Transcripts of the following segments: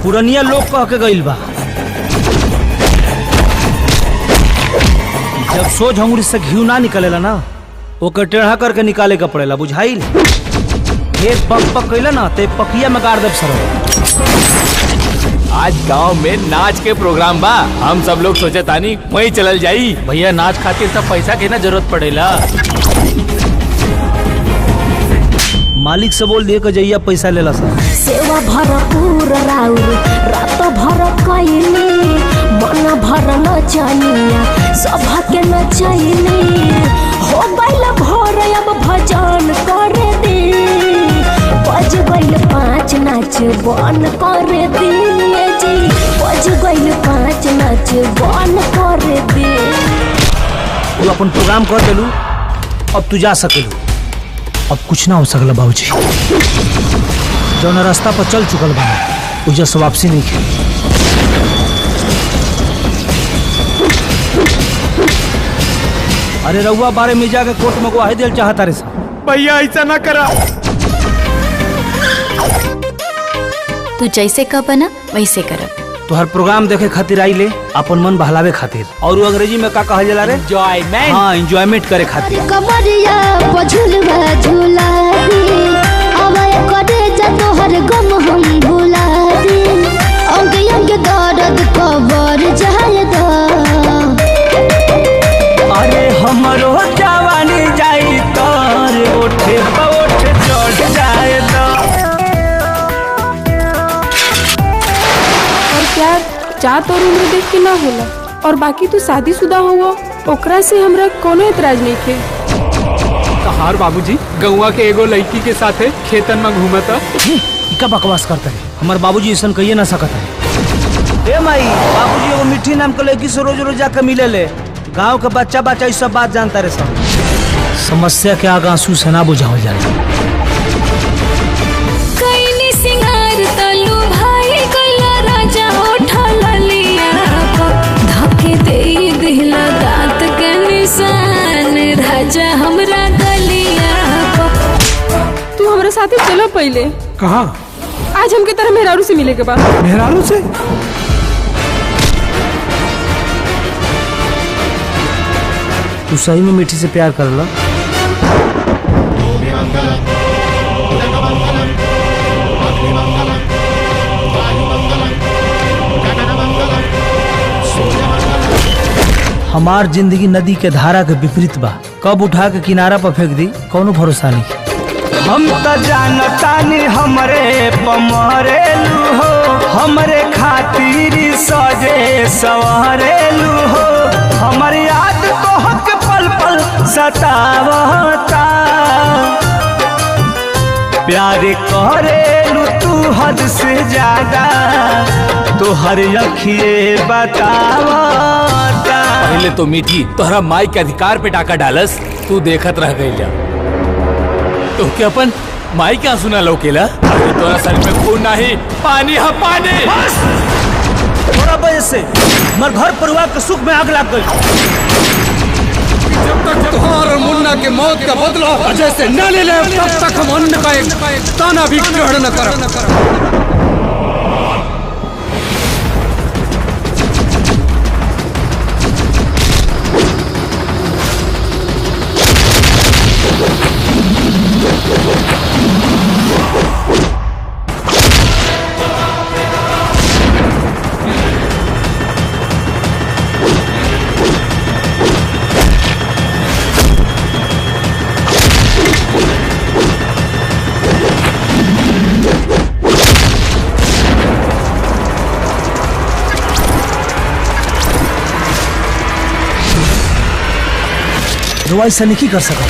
पुरनिया लोग कह के गइल बा जब सोझ अंगुरी से घी ना निकलेला ना ओके टेढ़ा करके निकाले का पड़ेला बुझाइल। एक पक पक कैला ना ते पकिया में गाड़ देब सर। आज गांव में नाच के प्रोग्राम बा, हम सब लोग सोचे तानी वहीं चलल जाई। भैया नाच खातिर तब पैसा के ना जरूरत पड़ेला। मालिक से बोल दिए कि जइया पैसा लेला सर। सेवा भरपूर राउर रात भर कइनी मन भर नचनिया सभा के नचैनी हो गइल भोर अब भजन करे दी बज गइल 5 नाच बन करे दी जी बज गइल 5 नाच बन करे दी। तू अपन प्रोग्राम कर देलू अब तू जा सकेलू। अब कुछ ना हो सकला बाबूजी। जौन रास्ता पर चल चुकल बा उजा से वापसी नहीं की। अरे रउआ बारे में जाके कोर्ट में गवाही देल चाहता रे साहब। भैया ऐसा ना करा। तू जैसे कह बना वैसे कर। तो हर प्रोग्राम देखे खातिर आई ले अपन मन बहलावे खातिर और वो अंग्रेजी में का कहल जाला रे एंजॉयमेंट। हाँ एंजॉयमेंट करे खातिर। कमरिया पझुलवा झूला दी आवे करे जा तोहर गम हम भुला दी अंग अंग दर्द कबर जाए दा। अरे हमरो जवानी जाई तोर ओठे पे चढ़ जाए दा। और प्यार जात और उम्र देख के ना होला और बाकी तू शादीशुदा हुआ ओकरा से हमरा कोनो एतराज नहीं थे। कहार बाबूजी गौवा के एगो लड़की के साथे खेतन में घूमता। का बकवास करता है हमार बाबूजी ऐसा कहिए ना सकता है। ए माई बाबूजी एगो मिठी नाम के लड़की से रोज रोज जाकर मिले ले। गाँव के बच्चा बच्चा सब बात जानता रे सब। समस्या के आग आंसू से ना बुझावल जाए। हमरा गलिया तू हमरा साथे चलो पहले। कहाँ? आज हमके तरह मेहरारू से मिले के बाद। मेहरारू से? तू सही में मिठी से प्यार कर ला। हमार जिंदगी नदी के धारा के विपरीत बा। कब उठा के किनारा पर फेंक दी कौनो भरोसा नहीं। हम तो जानतानी हमरे पमरेलू हो हमरे खातिर सजे सवरेलू हो हमर याद तो हक पल पल सतावता। प्यार करेलू तू हद से ज्यादा तोहर अखिए बतावता। पहले तो मीठी तोहरा माई के अधिकार पे टाका डालस तू देखत रह गई जा। तो क्या अपन माई क्या सुना लौकेला? तोरा सर में खून नहीं पानी है पानी। बस थोड़ा वजह से हमार घर परिवार के सुख में आग लग गई। जब तक तुम्हारा मुन्ना के मौत का बदला अजय से न ले ले तब तक हम अन्न का एक दाना भी ग्रहण न करें। रुआ ऐसा नहीं कर सका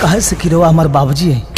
कहे से कि रुआ हमारे बाबूजी है।